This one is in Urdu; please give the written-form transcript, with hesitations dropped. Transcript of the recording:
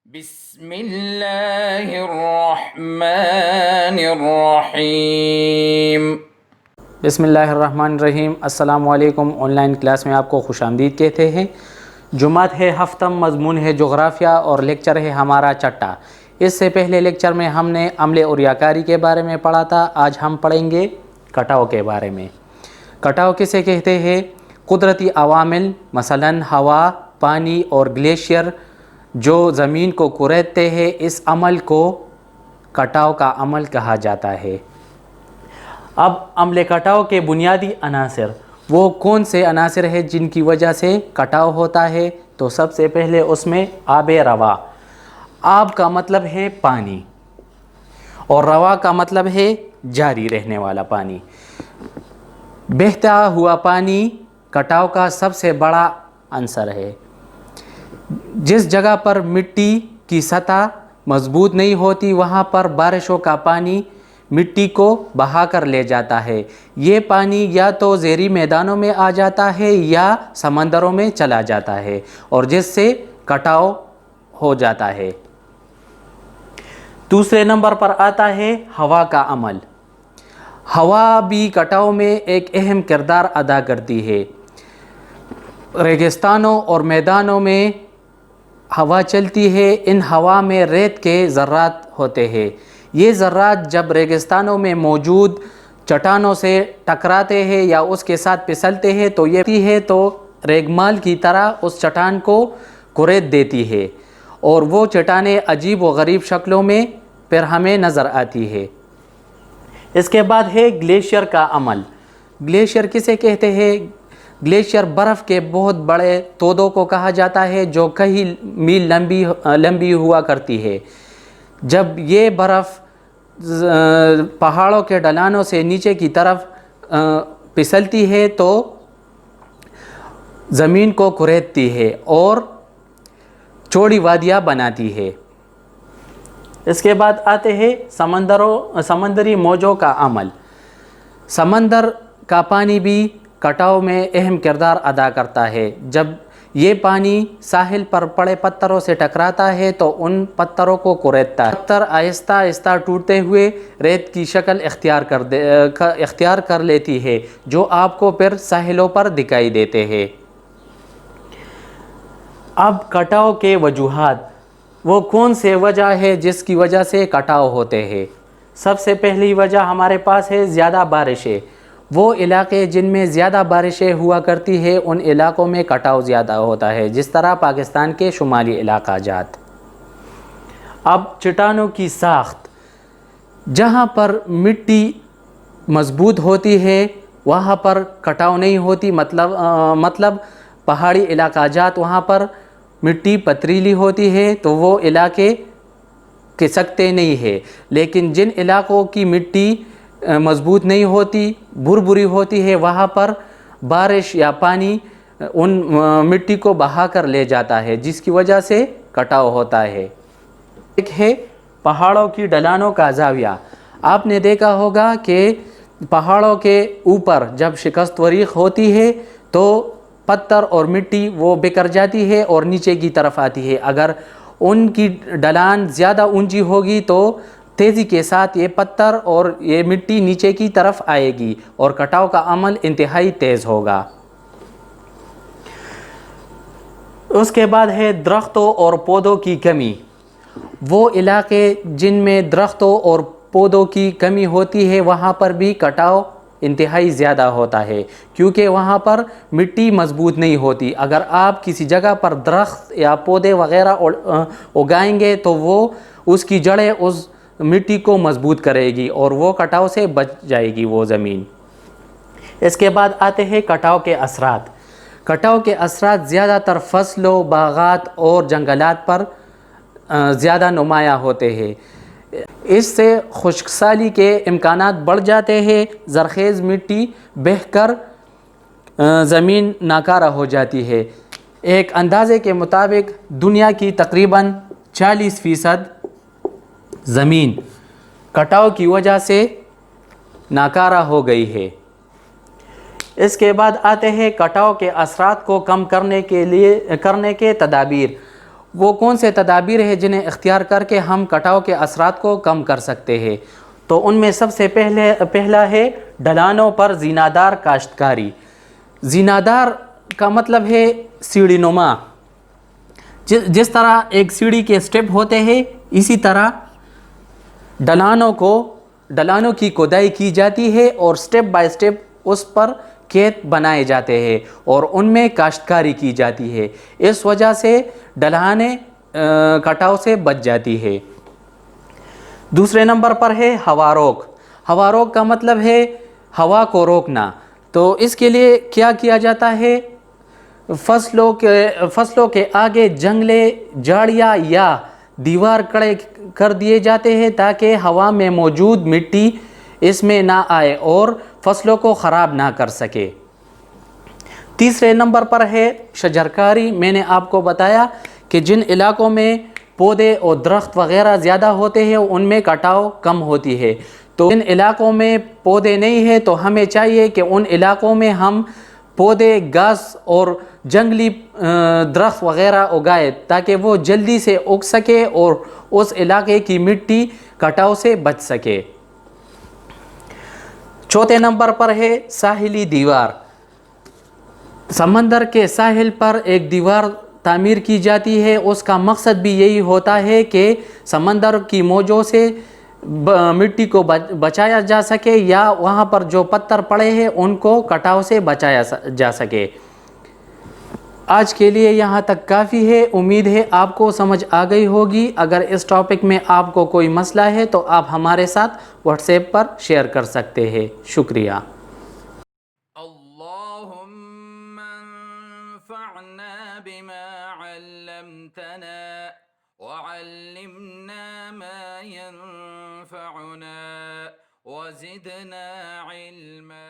بسم اللہ الرحمن الرحیم۔ بسم اللہ الرحمن الرحیم۔ السلام علیکم۔ آن لائن کلاس میں آپ کو خوش آمدید کہتے ہیں۔ جمعہ ہے، ہفتم، مضمون ہے جغرافیہ اور لیکچر ہے ہمارا چھٹا۔ اس سے پہلے لیکچر میں ہم نے عملے اور ریاکاری کے بارے میں پڑھا تھا۔ آج ہم پڑھیں گے کٹاؤ کے بارے میں۔ کٹاؤ کسے کہتے ہیں؟ قدرتی عوامل مثلاً ہوا، پانی اور گلیشیئر جو زمین کو کریدتے ہیں، اس عمل کو کٹاؤ کا عمل کہا جاتا ہے۔ اب عمل کٹاؤ کے بنیادی عناصر وہ کون سے عناصر ہیں جن کی وجہ سے کٹاؤ ہوتا ہے؟ تو سب سے پہلے اس میں آب روا۔ آب کا مطلب ہے پانی اور روا کا مطلب ہے جاری رہنے والا پانی۔ بہتا ہوا پانی کٹاؤ کا سب سے بڑا عنصر ہے۔ جس جگہ پر مٹی کی سطح مضبوط نہیں ہوتی وہاں پر بارشوں کا پانی مٹی کو بہا کر لے جاتا ہے۔ یہ پانی یا تو زیریں میدانوں میں آ جاتا ہے یا سمندروں میں چلا جاتا ہے اور جس سے کٹاؤ ہو جاتا ہے۔ دوسرے نمبر پر آتا ہے ہوا کا عمل۔ ہوا بھی کٹاؤ میں ایک اہم کردار ادا کرتی ہے۔ ریگستانوں اور میدانوں میں ہوا چلتی ہے۔ ان ہوا میں ریت کے ذرات ہوتے ہیں۔ یہ ذرات جب ریگستانوں میں موجود چٹانوں سے ٹکراتے ہیں یا اس کے ساتھ پھسلتے ہیں تو یہ تو ریگمال کی طرح اس چٹان کو کورید دیتی ہے اور وہ چٹانیں عجیب و غریب شکلوں میں پھر ہمیں نظر آتی ہے۔ اس کے بعد ہے گلیشیئر کا عمل۔ گلیشیئر کسے کہتے ہیں؟ گلیشیئر برف کے بہت بڑے تودوں کو کہا جاتا ہے جو کئی میل لمبی ہوا کرتی ہے۔ جب یہ برف پہاڑوں کے ڈھلانوں سے نیچے کی طرف پھسلتی ہے تو زمین کو کریدتی ہے اور چوڑی وادیاں بناتی ہے۔ اس کے بعد آتے ہیں سمندری موجوں کا عمل۔ سمندر کا پانی بھی کٹاؤ میں اہم کردار ادا کرتا ہے۔ جب یہ پانی ساحل پر پڑے پتھروں سے ٹکراتا ہے تو ان پتھروں کو کریدتا ہے۔ پتھر آہستہ آہستہ ٹوٹتے ہوئے ریت کی شکل اختیار کر لیتی ہے جو آپ کو پھر ساحلوں پر دکھائی دیتے ہیں۔ اب کٹاؤ کے وجوہات وہ کون سے وجہ ہے جس کی وجہ سے کٹاؤ ہوتے ہیں؟ سب سے پہلی وجہ ہمارے پاس ہے زیادہ بارشیں۔ وہ علاقے جن میں زیادہ بارشیں ہوا کرتی ہے ان علاقوں میں کٹاؤ زیادہ ہوتا ہے، جس طرح پاکستان کے شمالی علاقہ جات۔ اب چٹانوں کی ساخت۔ جہاں پر مٹی مضبوط ہوتی ہے وہاں پر کٹاؤ نہیں ہوتی، مطلب پہاڑی علاقہ جات وہاں پر مٹی پتریلی ہوتی ہے تو وہ علاقے کھسکتے نہیں ہے، لیکن جن علاقوں کی مٹی مضبوط نہیں ہوتی، بھربری ہوتی ہے، وہاں پر بارش یا پانی ان مٹی کو بہا کر لے جاتا ہے جس کی وجہ سے کٹاؤ ہوتا ہے۔ ایک ہے پہاڑوں کی ڈھلانوں کا زاویہ۔ آپ نے دیکھا ہوگا کہ پہاڑوں کے اوپر جب شکست وریخ ہوتی ہے تو پتھر اور مٹی وہ بکھر جاتی ہے اور نیچے کی طرف آتی ہے۔ اگر ان کی ڈھلان زیادہ اونچی ہوگی تو تیزی کے ساتھ یہ پتھر اور یہ مٹی نیچے کی طرف آئے گی اور کٹاؤ کا عمل انتہائی تیز ہوگا۔ اس کے بعد ہے درختوں اور پودوں کی کمی۔ وہ علاقے جن میں درختوں اور پودوں کی کمی ہوتی ہے وہاں پر بھی کٹاؤ انتہائی زیادہ ہوتا ہے کیونکہ وہاں پر مٹی مضبوط نہیں ہوتی۔ اگر آپ کسی جگہ پر درخت یا پودے وغیرہ اگائیں گے تو وہ اس کی جڑیں اس مٹی کو مضبوط کرے گی اور وہ کٹاؤ سے بچ جائے گی وہ زمین۔ اس کے بعد آتے ہیں کٹاؤ کے اثرات۔ کٹاؤ کے اثرات زیادہ تر فصلوں، باغات اور جنگلات پر زیادہ نمایاں ہوتے ہیں۔ اس سے خشک سالی کے امکانات بڑھ جاتے ہیں، زرخیز مٹی بہہ کر زمین ناکارہ ہو جاتی ہے۔ ایک اندازے کے مطابق دنیا کی تقریباً 40% زمین کٹاؤ کی وجہ سے ناکارہ ہو گئی ہے۔ اس کے بعد آتے ہیں کٹاؤ کے اثرات کو کم کرنے کے تدابیر۔ وہ کون سے تدابیر ہیں جنہیں اختیار کر کے ہم کٹاؤ کے اثرات کو کم کر سکتے ہیں؟ تو ان میں سب سے پہلا ہے ڈھلانوں پر زینادار کاشتکاری۔ زینادار کا مطلب ہے سیڑھی نما۔ جس طرح ایک سیڑھی کے سٹیپ ہوتے ہیں، اسی طرح ڈھلانوں کی کھدائی کی جاتی ہے اور سٹیپ بائی سٹیپ اس پر کھیت بنائے جاتے ہیں اور ان میں کاشتکاری کی جاتی ہے۔ اس وجہ سے ڈھلانیں کٹاؤ سے بچ جاتی ہے۔ دوسرے نمبر پر ہے ہوا روک۔ ہوا روک کا مطلب ہے ہوا کو روکنا۔ تو اس کے لیے کیا کیا جاتا ہے؟ فصلوں کے آگے جنگلے، جھاڑیاں یا دیوار کھڑے کر دیے جاتے ہیں تاکہ ہوا میں موجود مٹی اس میں نہ آئے اور فصلوں کو خراب نہ کر سکے۔ تیسرے نمبر پر ہے شجرکاری۔ میں نے آپ کو بتایا کہ جن علاقوں میں پودے اور درخت وغیرہ زیادہ ہوتے ہیں ان میں کٹاؤ کم ہوتی ہے۔ تو جن علاقوں میں پودے نہیں ہیں تو ہمیں چاہیے کہ ان علاقوں میں ہم پودے، گھاس اور جنگلی درخت وغیرہ اگائے تاکہ وہ جلدی سے اگ سکے اور اس علاقے کی مٹی کٹاؤ سے بچ سکے۔ چوتھے نمبر پر ہے ساحلی دیوار۔ سمندر کے ساحل پر ایک دیوار تعمیر کی جاتی ہے۔ اس کا مقصد بھی یہی ہوتا ہے کہ سمندر کی موجوں سے مٹی کو بچایا جا سکے یا وہاں پر جو پتھر پڑے ہیں ان کو کٹاؤ سے بچایا جا سکے۔ آج کے لیے یہاں تک کافی ہے۔ امید ہے آپ کو سمجھ آ گئی ہوگی۔ اگر اس ٹاپک میں آپ کو کوئی مسئلہ ہے تو آپ ہمارے ساتھ واٹس ایپ پر شیئر کر سکتے ہیں۔ شکریہ۔ اللهم انفعنا بما علمتنا وعلمنا ما ينفعنا وزدنا علما۔